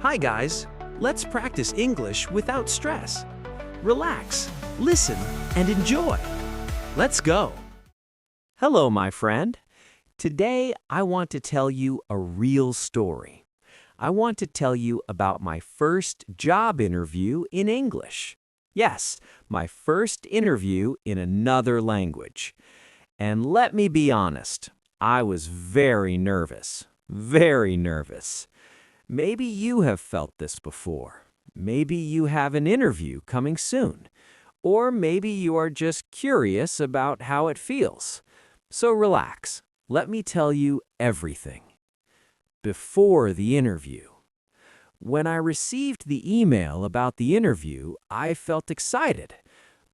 Hi guys, let's practice English without stress. Relax, listen, and enjoy. Let's go. Hello, my friend. Today, I want to tell you a real story. I want to tell you about my first job interview in English. Yes, my first interview in another language. And let me be honest, I was very nervous. Very nervous. Maybe you have felt this before. Maybe you have an interview coming soon. Or maybe you are just curious about how it feels. So relax. Let me tell you everything. Before the interview. When I received the email about the interview, I felt excited.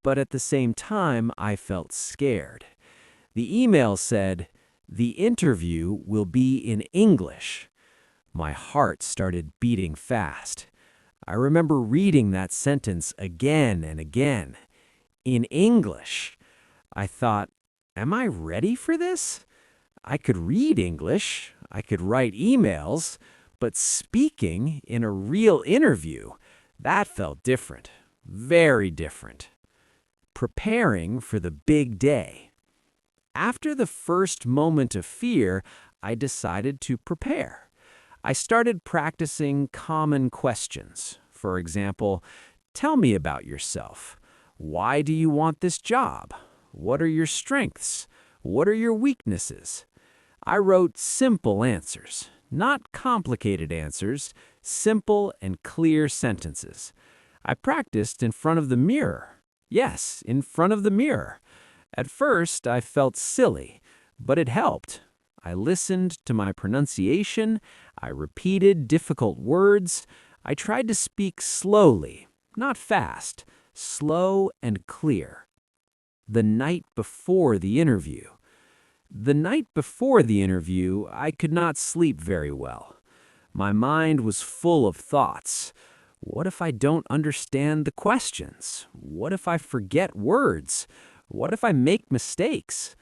But at the same time, I felt scared. The email said, "The interview will be in English." My heart started beating fast. I remember reading that sentence again and again. In English. I thought, am I ready for this? I could read English, I could write emails, but speaking in a real interview, that felt different. Very different. Preparing for the big day. After the first moment of fear, I decided to prepare. I started practicing common questions. For example, tell me about yourself. Why do you want this job? What are your strengths? What are your weaknesses? I wrote simple answers, not complicated answers, simple and clear sentences. I practiced in front of the mirror. Yes, in front of the mirror. At first, I felt silly, but it helped. I listened to my pronunciation, I repeated difficult words, I tried to speak slowly, not fast, slow and clear. The night before the interview. The night before the interview, I could not sleep very well. My mind was full of thoughts. What if I don't understand the questions? What if I forget words? What if I make mistakes?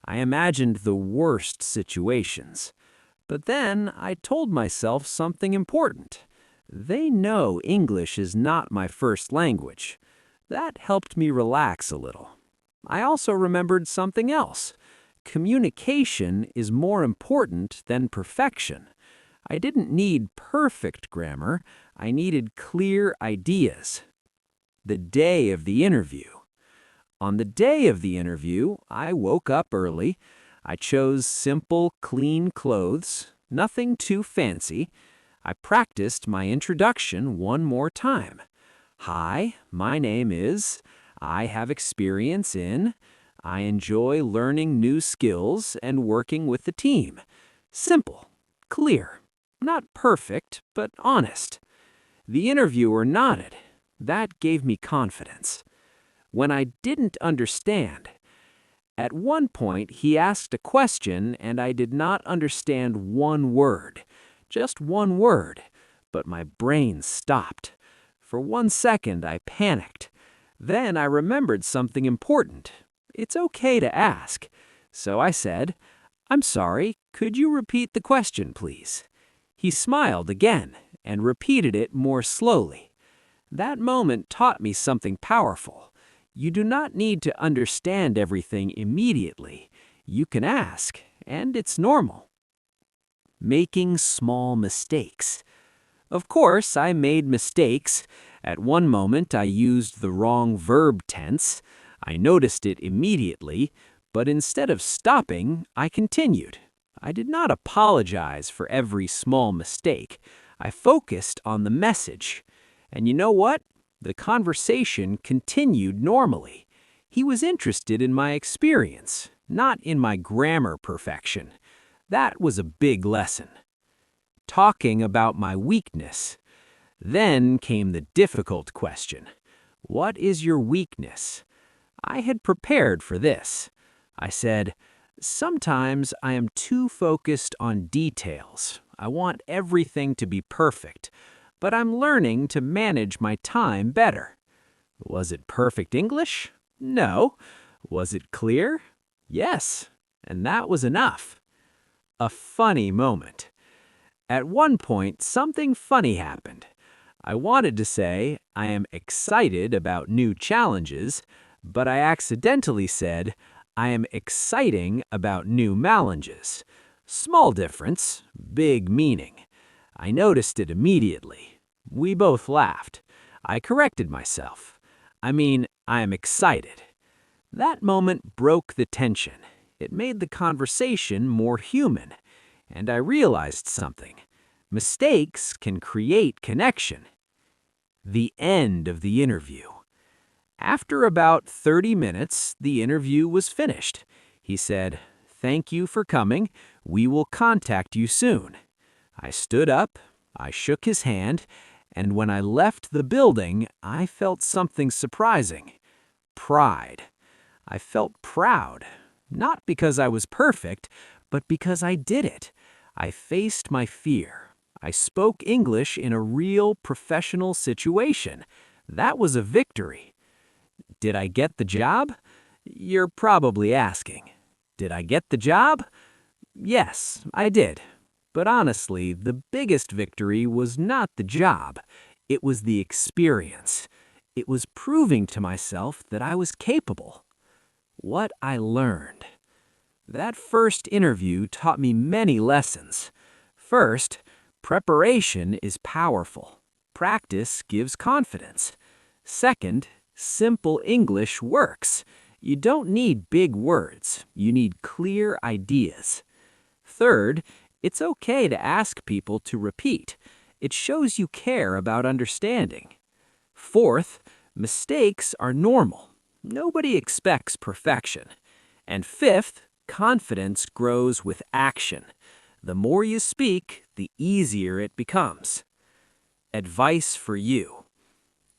I imagined the worst situations. But then I told myself something important. They know English is not my first language. That helped me relax a little. I also remembered something else. Communication is more important than perfection. I didn't need perfect grammar. I needed clear ideas. The day of the interview. On the day of the interview, I woke up early. I chose simple, clean clothes, nothing too fancy. I practiced my introduction one more time. Hi, my name is. I have experience in. I enjoy learning new skills and working with the team. Simple, clear, not perfect, but honest. The interviewer nodded. That gave me confidence. When I didn't understand. At one point, he asked a question and I did not understand one word. Just one word. But my brain stopped. For 1 second, I panicked. Then I remembered something important. It's okay to ask. So I said, "I'm sorry, could you repeat the question, please?" He smiled again and repeated it more slowly. That moment taught me something powerful. You do not need to understand everything immediately. You can ask, and it's normal. Making small mistakes. Of course, I made mistakes. At one moment, I used the wrong verb tense. I noticed it immediately, but instead of stopping, I continued. I did not apologize for every small mistake. I focused on the message. And you know what? The conversation continued normally. He was interested in my experience, not in my grammar perfection. That was a big lesson. Talking about my weakness. Then came the difficult question. What is your weakness? I had prepared for this. I said, sometimes I am too focused on details. I want everything to be perfect. But I'm learning to manage my time better. Was it perfect English? No. Was it clear? Yes. And that was enough. A funny moment. At one point, something funny happened. I wanted to say, I am excited about new challenges, but I accidentally said, I am exciting about new challenges. Small difference, big meaning. I noticed it immediately. We both laughed. I corrected myself. I am excited. That moment broke the tension. It made the conversation more human. And I realized something. Mistakes can create connection. The end of the interview. After about 30 minutes, the interview was finished. He said, "Thank you for coming. We will contact you soon." I stood up, I shook his hand, and when I left the building, I felt something surprising. Pride. I felt proud, not because I was perfect, but because I did it. I faced my fear. I spoke English in a real professional situation. That was a victory. Did I get the job? You're probably asking. Did I get the job? Yes, I did. But honestly, the biggest victory was not the job. It was the experience. It was proving to myself that I was capable. What I learned. That first interview taught me many lessons. First, preparation is powerful. Practice gives confidence. Second, simple English works. You don't need big words. You need clear ideas. Third, it's okay to ask people to repeat. It shows you care about understanding. Fourth, mistakes are normal. Nobody expects perfection. And fifth, confidence grows with action. The more you speak, the easier it becomes. Advice for you.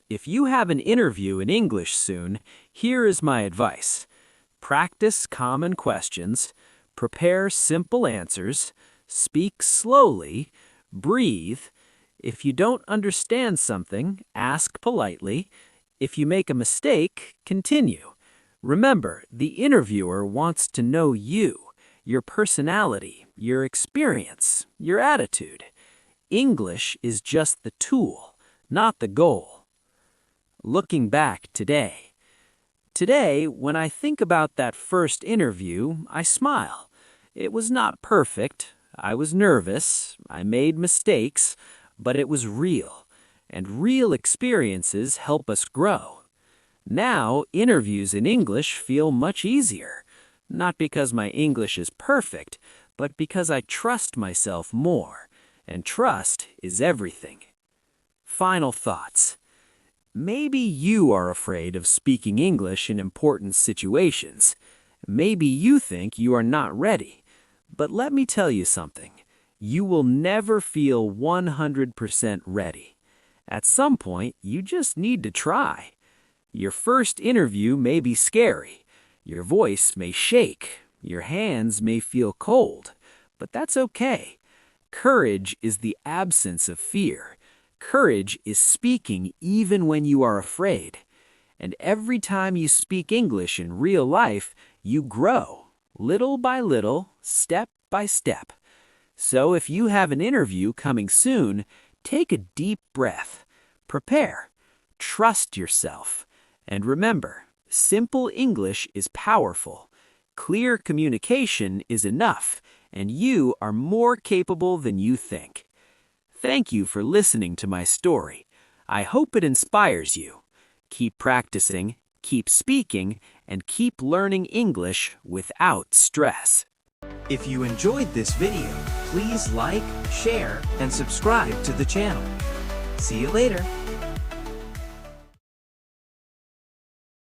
If you have an interview in English soon, here is my advice. Practice common questions, prepare simple answers, speak slowly, breathe. If you don't understand something, ask politely. If you make a mistake, continue. Remember, the interviewer wants to know you, your personality, your experience, your attitude. English is just the tool, not the goal. Looking back today. Today, when I think about that first interview, I smile. It was not perfect. I was nervous. I made mistakes, but it was real. And real experiences help us grow. Now, interviews in English feel much easier. Not because my English is perfect, but because I trust myself more. And trust is everything. Final thoughts. Maybe you are afraid of speaking English in important situations. Maybe you think you are not ready. But let me tell you something. You will never feel 100% ready. At some point, you just need to try. Your first interview may be scary. Your voice may shake. Your hands may feel cold. But that's okay. Courage is the absence of fear. Courage is speaking even when you are afraid. And every time you speak English in real life, you grow, little by little, step by step. So if you have an interview coming soon, take a deep breath. Prepare. Trust yourself. And remember, simple English is powerful. Clear communication is enough, and you are more capable than you think. Thank you for listening to my story. I hope it inspires you. Keep practicing, keep speaking, and keep learning English without stress. If you enjoyed this video, please like, share, and subscribe to the channel. See you later.